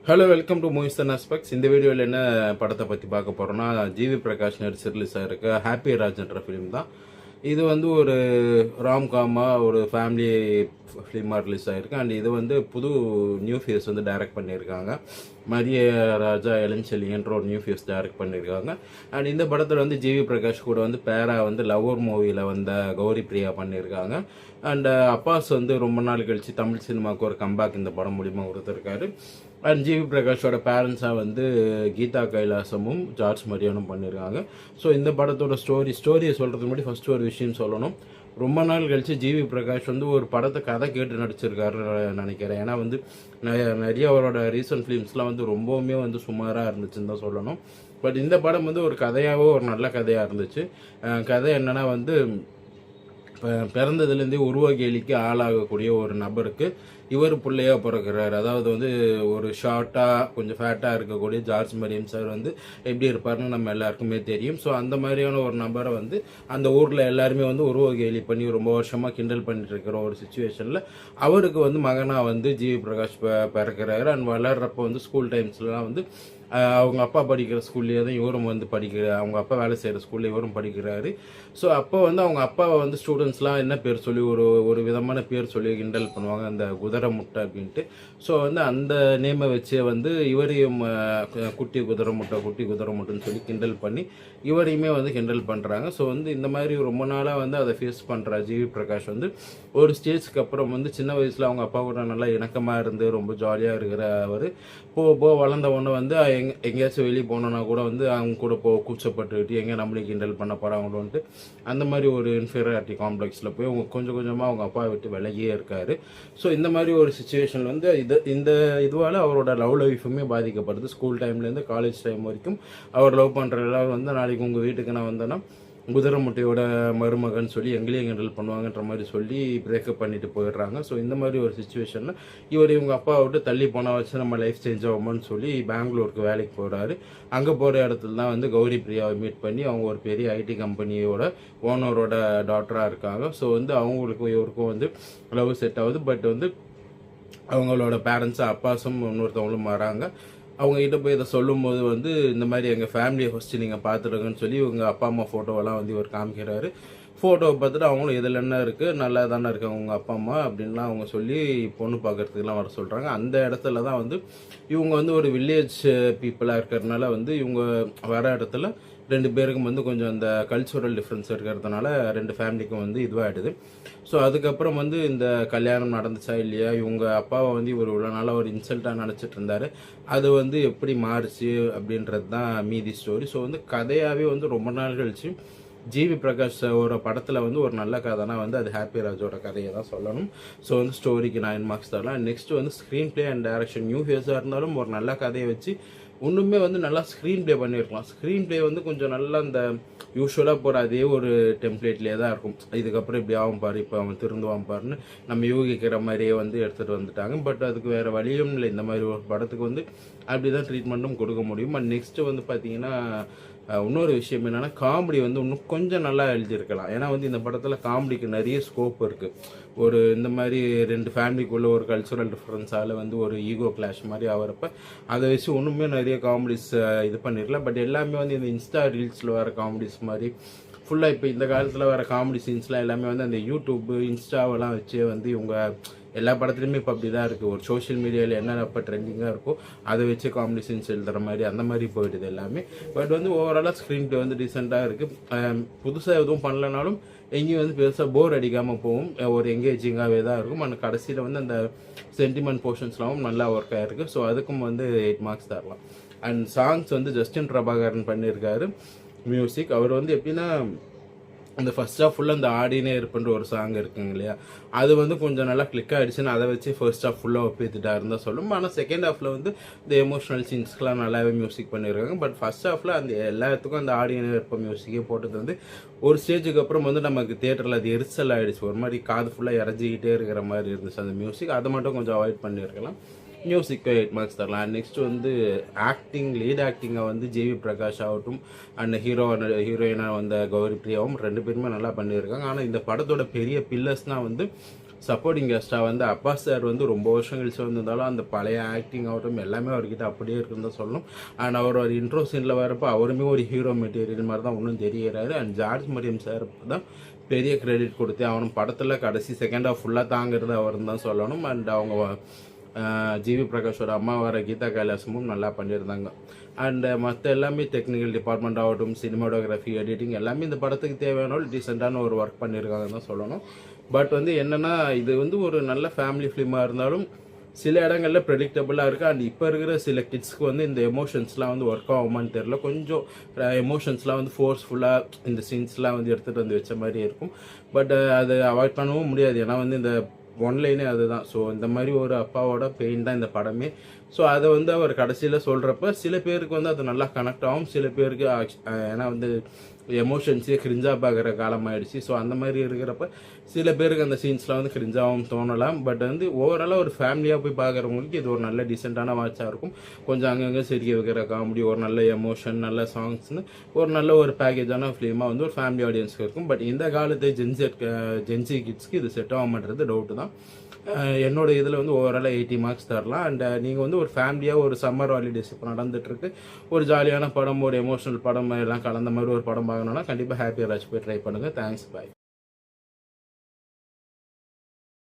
Hello, welcome to movies and aspects. இந்த வீடியோவில் என்ன படத்தை பற்றி பார்க்க போகிறோன்னா, ஜிவி பிரகாஷ் நடிச்சு ரிலீஸ் ஆகிருக்க ஹாப்பி ராஜ்ன்ற ஃபிலிம் தான். இது வந்து ஒரு ராம்காமாக ஒரு ஃபேமிலி ஃபிலிமாக ரிலீஸ் ஆகிருக்கு. அண்ட் இது வந்து புது நியூ ஃபேஸ் வந்து டைரக்ட் பண்ணியிருக்காங்க. மரிய ராஜா எலஞ்செலின்ற ஒரு நியூ ஃபேஸ் டைரக்ட் பண்ணியிருக்காங்க. அண்ட் இந்த படத்தில் வந்து ஜிவி பிரகாஷ் கூட வந்து பேரா வந்து லவ்வர் மூவியில் வந்த கௌரி பிரியா பண்ணியிருக்காங்க. அண்ட் அப்பாஸ் வந்து ரொம்ப நாள் கழித்து தமிழ் சினிமாவுக்கு ஒரு கம்பேக் இந்த படம் மூலிமா கொடுத்துருக்காரு. அண்ட் ஜிவி பிரகாஷோட பேரண்ட்ஸாக வந்து கீதா கைலாசமும் ஜார்ஜ் மரியானும் பண்ணியிருக்காங்க. ஸோ இந்த படத்தோட ஸ்டோரியை சொல்கிறதுக்கு முன்னாடி ஃபஸ்ட்டு ஒரு விஷயம் சொல்லணும். ரொம்ப நாள் கழித்து ஜிவி பிரகாஷ் வந்து ஒரு படத்தை கதை கேட்டு நடிச்சிருக்காருன்னு நினைக்கிறேன். ஏன்னா வந்து நிறைய அவரோட ரீசன்ட் ஃபிலிம்ஸ்லாம் வந்து ரொம்பவுமே வந்து சுமாராக இருந்துச்சுன்னு தான் சொல்லணும். பட் இந்த படம் வந்து ஒரு கதையாகவோ ஒரு நல்ல கதையாக இருந்துச்சு. கதை என்னென்னா வந்து பிறந்ததுலேருந்தே உருவகேலிக்கு ஆளாகக்கூடிய ஒரு நபருக்கு இவர் பிள்ளையாக பிறக்கிறார். அதாவது வந்து ஒரு ஷார்ட்டாக கொஞ்சம் ஃபேட்டாக இருக்கக்கூடிய ஜார்ஜ் மரியம் சார் வந்து எப்படி இருப்பார்னு நம்ம எல்லாருக்குமே தெரியும். ஸோ அந்த மாதிரியான ஒரு நபரை வந்து அந்த ஊரில் எல்லாருமே வந்து உருவகேலி பண்ணி ரொம்ப வருஷமாக கிண்டல் பண்ணிட்டு இருக்கிற ஒரு சுச்சுவேஷனில் அவருக்கு வந்து மகனாக வந்து ஜிவி பிரகாஷ் பிறக்கிறாரு. அண்ட் வளர்றப்போ வந்து ஸ்கூல் டைம்ஸ்லாம் வந்து அவங்க அப்பா படிக்கிற ஸ்கூல்லேயே தான் இவரும் வந்து அவங்க அப்பா வேலை செய்கிற ஸ்கூலில் இவரும் படிக்கிறாரு. ஸோ அப்போ வந்து அவங்க அப்பாவை வந்து ஸ்டூடெண்ட்ஸ்லாம் என்ன பேர் சொல்லி ஒரு விதமான பேர் சொல்லி கிண்டல் பண்ணுவாங்க, அந்த குதிரை முட்டை அப்படின்ட்டு. ஸோ வந்து அந்த நேமை வச்சே வந்து இவரையும் குட்டி குதிரை முட்டைன்னு சொல்லி கிண்டல் பண்ணி இவரையுமே வந்து கிண்டல் பண்ணுறாங்க. ஸோ வந்து இந்த மாதிரி ரொம்ப நாளாக வந்து அதை ஃபேஸ் பண்ணுற ஜிவி பிரகாஷ் வந்து ஒரு ஸ்டேஜ்க்கு அப்புறம் வந்து சின்ன வயசில் அவங்க அப்பா கூட நல்லா இணக்கமாக இருந்து ரொம்ப ஜாலியாக இருக்கிற அவர் போக வளர்ந்த ஒன்று வந்து எங்கேயாச்சும் வெளியே போனோன்னா கூட வந்து அவங்க கூட கூச்சப்பட்டுக்கிட்டு எங்கே நம்மளுக்கு கிண்டல் பண்ண போகிறாங்களோன்ட்டு அந்த மாதிரி ஒரு இன்ஃபீரியாரிட்டி காம்ப்ளெக்ஸில் போய் அவங்க கொஞ்சமாக அவங்க அப்பா விட்டு விலகியே இருக்கார். ஸோ இந்த மாதிரி ஒரு சுச்சுவேஷன் வந்து இந்த இதுவால் அவரோட லவ் லைஃபுமே பாதிக்கப்படுது. ஸ்கூல் டைம்லேருந்து காலேஜ் டைம் வரைக்கும் அவர் லவ் பண்ணுற எல்லாரும் வந்து நாளைக்கு உங்கள் வீட்டுக்கு நான் வந்தேன்னா குதிரை முட்டையோட மருமகன் சொல்லி எங்களையும் கிண்டல் பண்ணுவாங்கன்ற மாதிரி சொல்லி பிரேக்கப் பண்ணிட்டு போயிடுறாங்க. ஸோ இந்த மாதிரி ஒரு சுச்சுவேஷனில் இவங்க அப்பாவை விட்டு தள்ளி போனால் வச்சு நம்ம லைஃப் சேஞ்ச் ஆகும்னு சொல்லி பெங்களூருக்கு வேலைக்கு போகிறாரு. அங்கே போகிற இடத்துல தான் வந்து கௌரி பிரியாவை மீட் பண்ணி அவங்க ஒரு பெரிய ஐடி கம்பெனியோட ஓனரோட டாட்டராக இருக்காங்க. ஸோ வந்து அவங்களுக்கும் இவருக்கும் வந்து லவ் செட் ஆகுது. பட் வந்து அவங்களோட பேரண்ட்ஸும் அப்பாஸும் இன்னொருத்தவங்களும் வராங்க. அவங்ககிட்ட போய் இதை சொல்லும்போது வந்து இந்த மாதிரி எங்கள் ஃபேமிலியை ஃபஸ்ட்டு நீங்கள் பார்த்துடுங்கன்னு சொல்லி இவங்க அப்பா அம்மா ஃபோட்டோவெல்லாம் வந்து இவர் காமிக்கிறாரு. ஃபோட்டோவை பார்த்துட்டு அவங்களும் இதில் என்ன இருக்குது, நல்லா தானே இருக்காங்க உங்கள் அப்பா அம்மா அப்படின்லாம் அவங்க சொல்லி பொண்ணு பார்க்குறதுக்குலாம் வர சொல்கிறாங்க. அந்த இடத்துல தான் வந்து இவங்க வந்து ஒரு வில்லேஜ் பீப்புளாக இருக்கிறதுனால வந்து இவங்க வர இடத்துல ரெண்டு பேருக்கும் வந்து கொஞ்சம் அந்த கல்ச்சுரல் டிஃப்ரென்ஸ் இருக்கிறதுனால ரெண்டு ஃபேமிலிக்கும் வந்து இதுவாகிடுது. ஸோ அதுக்கப்புறம் வந்து இந்த கல்யாணம் நடந்துச்சா இல்லையா, இவங்க அப்பாவை வந்து இவர் இவ்வளோ நாளாக ஒரு இன்சல்ட்டாக நினச்சிட்டு இருந்தார், அது வந்து எப்படி மாறுச்சு அப்படின்றது தான் மீதி ஸ்டோரி. ஸோ வந்து கதையாகவே வந்து ரொம்ப நாள் கழிச்சு ஜிவி பிரகாஷ் ஒரு படத்தில் வந்து ஒரு நல்ல கதைனா வந்து அது ஹாப்பி ராஜோட கதையை தான் சொல்லணும். ஸோ வந்து ஸ்டோரிக்கு 9 மார்க்ஸ் தரலாம். நெக்ஸ்ட் வந்து screenplay and direction new ஃபேஸாக இருந்தாலும் ஒரு நல்ல கதையை வச்சு ஒன்றுமே வந்து நல்லா ஸ்க்ரீன் ப்ளே பண்ணியிருக்கலாம். ஸ்க்ரீன் ப்ளே வந்து கொஞ்சம் நல்லா அந்த யூஸ்வலாக போகிற அதே ஒரு டெம்ப்ளேட்லேயே தான் இருக்கும். இதுக்கப்புறம் இப்படி ஆகும் பாரு, இப்போ அவன் திருந்துவான் பாருன்னு நம்ம யூகிக்கிற மாதிரியே வந்து எடுத்துகிட்டு வந்துட்டாங்க. பட் அதுக்கு வேறு வழியும் இல்லை. இந்த மாதிரி ஒரு படத்துக்கு வந்து அப்படி தான் ட்ரீட்மெண்ட்டும் கொடுக்க முடியும். அண்ட் நெக்ஸ்ட்டு வந்து பார்த்திங்கன்னா இன்னொரு விஷயம் என்னென்னா காமெடி வந்து இன்னும் கொஞ்சம் நல்லா எழுதியிருக்கலாம். ஏன்னா வந்து இந்த படத்தில் காமெடிக்கு நிறைய ஸ்கோப் இருக்குது. ஒரு இந்த மாதிரி ரெண்டு ஃபேமிலிக்குள்ளே ஒரு கல்ச்சுரல் டிஃப்ரென்ஸால் வந்து ஒரு ஈகோ கிளாஷ் மாதிரி ஆகிறப்ப அதை வச்சு ஒன்றுமே நிறைய காமெடிஸ் இது பண்ணிடலாம். பட் எல்லாமே வந்து இந்த இன்ஸ்டா ரீல்ஸில் வர காமெடிஸ் மாதிரி ஃபுல்லாக இப்போ இந்த காலத்தில் வர காமெடி சீன்ஸ்லாம் எல்லாமே வந்து அந்த யூடியூப்பு இன்ஸ்டாவெல்லாம் வச்சு வந்து இவங்க எல்லா படத்துலையுமே இப்போ அப்படி தான் இருக்குது. ஒரு சோஷியல் மீடியாவில் என்னென்ன இப்போ ட்ரெண்டிங்காக இருக்கோ அதை வச்சு காமெடி சீன்ஸ் எழுதுகிற மாதிரி அந்த மாதிரி போயிடுது எல்லாமே. பட் வந்து ஓவராலாக ஸ்க்ரீன் ப்ளே வந்து டீசெண்டாக இருக்குது. புதுசாக எதுவும் பண்ணலனாலும் எங்கேயும் வந்து பெருசாக போர் அடிக்காமல் போகும். ஒரு எங்கேஜிங்காகவே தான் இருக்கும். அந்த கடைசியில் வந்து அந்த சென்டிமெண்ட் போர்ஷன்ஸ்லாம் நல்லா ஒர்க் ஆகிருக்கு. ஸோ அதுக்கும் வந்து 8 மார்க்ஸ் தரலாம். அண்ட் சாங்ஸ் வந்து ஜஸ்டின் பிரபாகரன் பண்ணியிருக்காரு மியூசிக். அவர் வந்து எப்படின்னா அந்த ஃபர்ஸ்ட் ஆஃப் ஃபுல்லாக அந்த ஆடினே இருப்புன்ற ஒரு சாங் இருக்குங்க இல்லையா, அது வந்து கொஞ்சம் நல்லா கிளிக் ஆகிடுச்சுன்னு அதை வச்சு ஃபர்ஸ்ட் ஆஃப் ஃபுல்லாக ஒப்பித்துட்டா இருந்தால் சொல்லும். ஆனால் செகண்ட் ஹாஃபில் வந்து இந்த எமோஷனல் சீன்ஸ்க்கெலாம் நல்லாவே மியூசிக் பண்ணியிருக்காங்க. பட் ஃபர்ஸ்ட் ஹாஃபில் அந்த எல்லாத்துக்கும் அந்த ஆடினே இருப்ப மியூசிக்கே போட்டது வந்து ஒரு ஸ்டேஜுக்கு அப்புறம் வந்து நமக்கு தியேட்டரில் அது எரிச்சல் ஆகிடுச்சு. ஒரு மாதிரி காது ஃபுல்லாக இறஞ்சிக்கிட்டே இருக்கிற மாதிரி இருந்துச்சு அந்த மியூசிக். அதை மட்டும் கொஞ்சம் அவாய்ட் பண்ணியிருக்கலாம். மியூசிக்கு 8 மார்க்ஸ் தரலாம். நெக்ஸ்ட் வந்து லீட் ஆக்டிங்கை வந்து ஜிவி பிரகாஷ் ஆகட்டும் அண்ட் ஹீரோயினாக வந்த கௌரி பிரியாவும் ரெண்டு பேருமே நல்லா பண்ணியிருக்காங்க. ஆனால் இந்த படத்தோட பெரிய பில்லர்ஸ்னால் வந்து சப்போர்ட்டிங் கெஸ்ட்டாக வந்து அப்பாஸ் சார் வந்து ரொம்ப வருஷம் கழிச்சு வந்திருந்தாலும் அந்த பழைய ஆக்டிங் ஆகட்டும் எல்லாமே அவர்கிட்ட அப்படியே இருக்குன்னு தான் சொல்லணும். அண்ட் அவர் ஒரு இன்ட்ரோ சீனில் வரப்போ அவருமே ஒரு ஹீரோ மெட்டீரியல் மாதிரி தான் ஒன்றும் தெரிகிறாரு. அண்ட் ஜார்ஜ் மரியம் சார் தான் பெரிய கிரெடிட் கொடுத்து அவனும் படத்தில் கடைசி செகண்ட் ஹாஃப் ஃபுல்லாக தாங்கிறது அவர்னு தான் சொல்லணும். அண்ட் அவங்க ஜிவி பிரகாஷோட அம்மா வர கீதா கைலாசமும் நல்லா பண்ணியிருந்தாங்க. அண்டு மற்ற எல்லாமே டெக்னிக்கல் டிபார்ட்மெண்ட் ஆகட்டும், சினிமாட்டோகிராஃபி, எடிட்டிங் எல்லாமே இந்த படத்துக்கு தேவையான டீசெண்டான ஒரு ஒர்க் பண்ணியிருக்காங்கன்னு தான் சொல்லணும். பட் வந்து என்னென்னா இது வந்து ஒரு நல்ல ஃபேமிலி ஃபிலிமாக இருந்தாலும் சில இடங்களில் ப்ரெடிக்டபுளாக இருக்குது. அண்ட் இப்போ இருக்கிற சில கிட்ஸ்க்கு வந்து இந்த எமோஷன்ஸ்லாம் வந்து ஒர்க் ஆகுமான்னு தெரில. கொஞ்சம் எமோஷன்ஸ்லாம் வந்து ஃபோர்ஸ்ஃபுல்லாக இந்த சீன்ஸ்லாம் வந்து எடுத்துகிட்டு வந்து வச்ச மாதிரி இருக்கும். பட் அதை அவாய்ட் பண்ணவும் முடியாது. ஏன்னா வந்து இந்த ஒன்லைனே அதுதான். ஸோ இந்த மாதிரி ஒரு அப்பாவோட பெயின் தான் இந்த படமே. ஸோ அதை வந்து அவர் கடைசியில் சொல்கிறப்ப சில பேருக்கு வந்து அது நல்லா கனெக்ட் ஆகும், சில பேருக்கு ஏன்னா வந்து எமோஷன்ஸே கிரிஞ்சாக பார்க்குற காலம் ஆகிடுச்சு. ஸோ அந்த மாதிரி இருக்கிறப்ப சில பேருக்கு அந்த சீன்ஸ்லாம் வந்து கிரிஞ்சாகவும் தோணலாம். பட் வந்து ஓவராலாக ஒரு ஃபேமிலியாக போய் பார்க்குறவங்களுக்கு இது ஒரு நல்ல டீசெண்டான வாட்சாக இருக்கும். கொஞ்சம் அங்கங்கே சிரிக்க வைக்கிற காமெடி, ஒரு நல்ல எமோஷன், நல்ல சாங்ஸ்னு ஒரு நல்ல ஒரு பேக்கேஜான ஃபிலிமாக வந்து ஒரு ஃபேமிலி ஆடியன்ஸ்க்கு இருக்கும். பட் இந்த காலத்து ஜென்சி கிட்ஸ்க்கு இது செட் ஆக மாட்டேறது டவுட்டு தான். என்னோட இதில் வந்து ஓவராலாக 80 மார்க்ஸ் தரலாம். அண்ட் நீங்கள் வந்து ஒரு ஃபேமிலியாக ஒரு சம்மர் ஹாலிடேஸ் இப்போ நடந்துகிட்ருக்கு, ஒரு ஜாலியான படம், ஒரு எமோஷனல் படம் எல்லாம் கலந்த மாதிரி ஒரு படம் பார்க்கணுன்னா கண்டிப்பாக ஹாப்பியாக போய் ட்ரை பண்ணுங்கள். தேங்க்ஸ், பாய்.